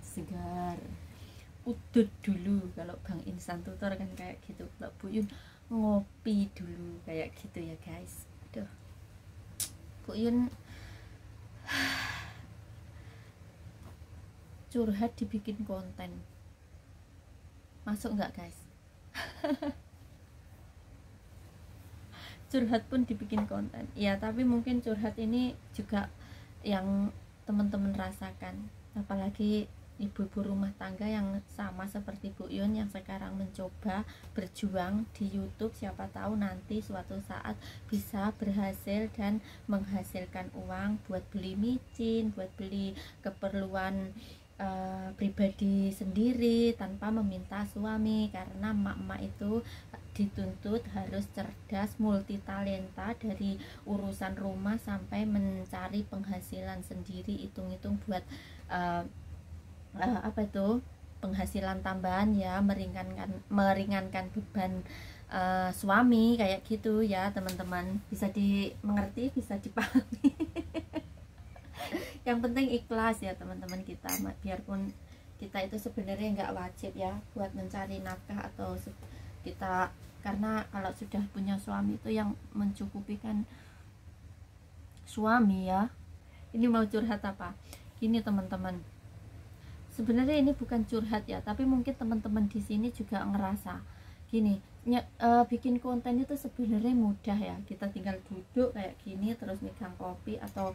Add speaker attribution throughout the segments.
Speaker 1: Segar. Udut dulu kalau Bang Insan tutor kan kayak gitu. Kalau Bu Yun ngopi dulu kayak gitu ya guys. Aduh, Bu Yun curhat dibikin konten, masuk nggak guys? Curhat pun dibikin konten ya, tapi mungkin curhat ini juga yang teman-teman rasakan, apalagi ibu-ibu rumah tangga yang sama seperti Bu Yun yang sekarang mencoba berjuang di YouTube. Siapa tahu nanti suatu saat bisa berhasil dan menghasilkan uang buat beli micin, buat beli keperluan pribadi sendiri tanpa meminta suami, karena emak-emak itu dituntut harus cerdas, multitalenta, dari urusan rumah sampai mencari penghasilan sendiri, hitung-hitung buat apa itu, penghasilan tambahan ya, meringankan beban suami kayak gitu ya teman-teman. Bisa dimengerti, bisa dipahami. Yang penting ikhlas ya teman-teman kita, biarpun kita itu sebenarnya nggak wajib ya buat mencari nafkah atau kita, karena kalau sudah punya suami itu yang mencukupi kan suami ya. Ini mau curhat apa? Gini teman-teman, sebenarnya ini bukan curhat ya, tapi mungkin teman-teman di sini juga ngerasa gini, bikin konten itu sebenarnya mudah ya. Kita tinggal duduk kayak gini terus megang kopi atau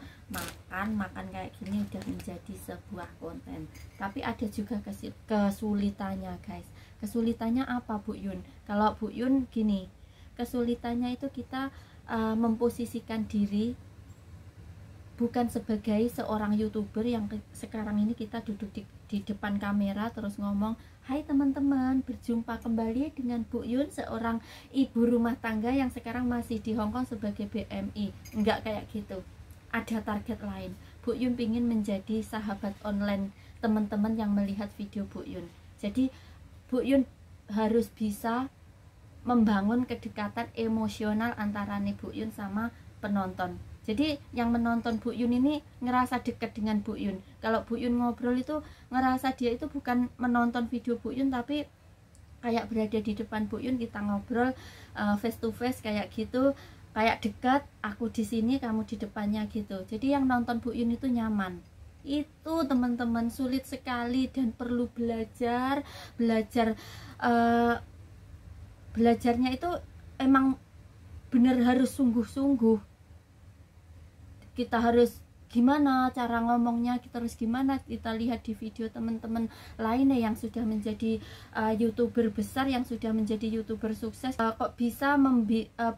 Speaker 1: makan kayak gini udah menjadi sebuah konten. Tapi ada juga kesulitannya guys. Kesulitannya apa Bu Yun? Kalau Bu Yun gini, kesulitannya itu kita memposisikan diri bukan sebagai seorang YouTuber yang sekarang ini kita duduk di depan kamera terus ngomong, hai teman-teman, berjumpa kembali dengan Bu Yun, seorang ibu rumah tangga yang sekarang masih di Hongkong sebagai BMI. Enggak kayak gitu, ada target lain. Bu Yun ingin menjadi sahabat online teman-teman yang melihat video Bu Yun. Jadi Bu Yun harus bisa membangun kedekatan emosional antara Bu Yun sama penonton. Jadi yang menonton Bu Yun ini ngerasa dekat dengan Bu Yun. Kalau Bu Yun ngobrol itu ngerasa dia itu bukan menonton video Bu Yun, tapi kayak berada di depan Bu Yun, kita ngobrol face to face kayak gitu, kayak dekat, aku di sini kamu di depannya gitu. Jadi yang nonton Bu Yun itu nyaman. Itu teman-teman sulit sekali dan perlu belajarnya itu emang bener harus sungguh-sungguh. Kita harus gimana cara ngomongnya, kita harus gimana, kita lihat di video teman-teman lainnya yang sudah menjadi YouTuber besar, yang sudah menjadi YouTuber sukses, kok bisa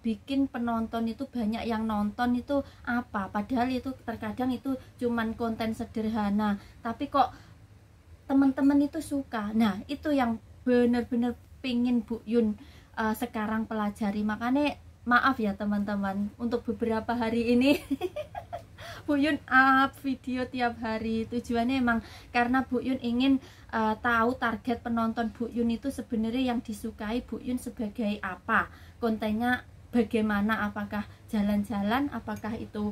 Speaker 1: bikin penonton itu banyak yang nonton itu apa, padahal itu terkadang itu cuman konten sederhana tapi kok teman-teman itu suka. Nah itu yang bener-bener pingin Bu Yun sekarang pelajari. Makanya maaf ya teman-teman, untuk beberapa hari ini Bu Yun up video tiap hari. Tujuannya emang karena Bu Yun ingin tahu target penonton Bu Yun itu sebenarnya yang disukai Bu Yun sebagai apa, kontennya bagaimana, apakah jalan-jalan, apakah itu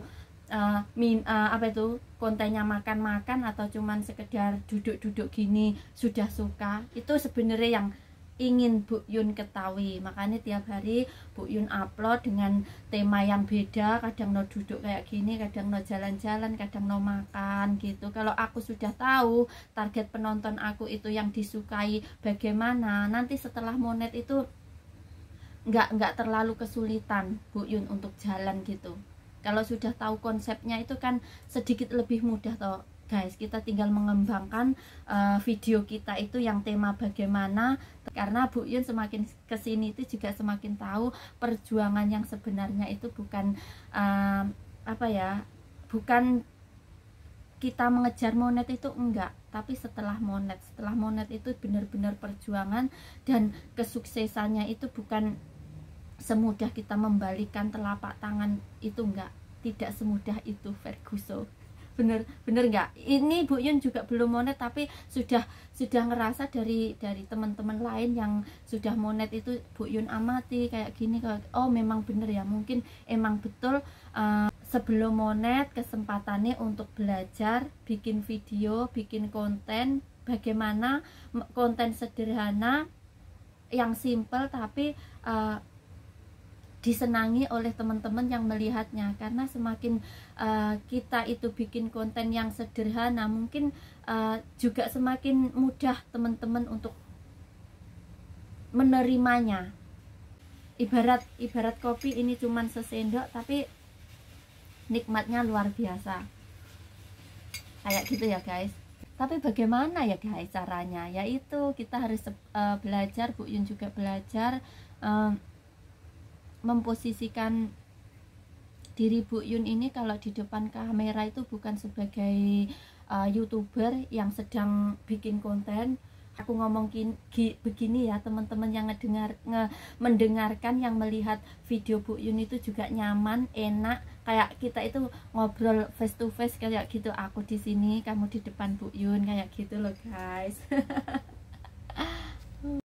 Speaker 1: apa itu kontennya makan-makan, atau cuman sekedar duduk-duduk gini sudah suka. Itu sebenarnya yang ingin Bu Yun ketahui. Makanya tiap hari Bu Yun upload dengan tema yang beda, kadang no duduk kayak gini, kadang no jalan-jalan, kadang no makan gitu. Kalau aku sudah tahu target penonton aku itu yang disukai bagaimana, nanti setelah monet itu nggak terlalu kesulitan Bu Yun untuk jalan gitu. Kalau sudah tahu konsepnya itu kan sedikit lebih mudah toh guys. Kita tinggal mengembangkan video kita itu yang tema bagaimana, karena Bu Yun semakin kesini itu juga semakin tahu perjuangan yang sebenarnya itu bukan apa ya, bukan kita mengejar monet itu, enggak, tapi setelah monet itu benar-benar perjuangan, dan kesuksesannya itu bukan semudah kita membalikan telapak tangan itu, enggak, tidak semudah itu Ferguson. Bener nggak? Ini Bu Yun juga belum monet tapi sudah ngerasa dari teman-teman lain yang sudah monet itu Bu Yun amati kayak gini, oh memang bener ya, mungkin emang betul sebelum monet kesempatannya untuk belajar bikin video, bikin konten, bagaimana konten sederhana yang simple tapi disenangi oleh teman-teman yang melihatnya. Karena semakin kita itu bikin konten yang sederhana, mungkin juga semakin mudah teman-teman untuk menerimanya. Ibarat kopi ini cuman sesendok tapi nikmatnya luar biasa, kayak gitu ya guys. Tapi bagaimana ya guys caranya? Yaitu kita harus belajar, Bu Yun juga belajar memposisikan diri Bu Yun ini kalau di depan kamera itu bukan sebagai YouTuber yang sedang bikin konten. Aku ngomong begini ya teman-teman yang mendengarkan, yang melihat video Bu Yun itu juga nyaman, enak, kayak kita itu ngobrol face to face kayak gitu. Aku di sini, kamu di depan Bu Yun, kayak gitu loh guys.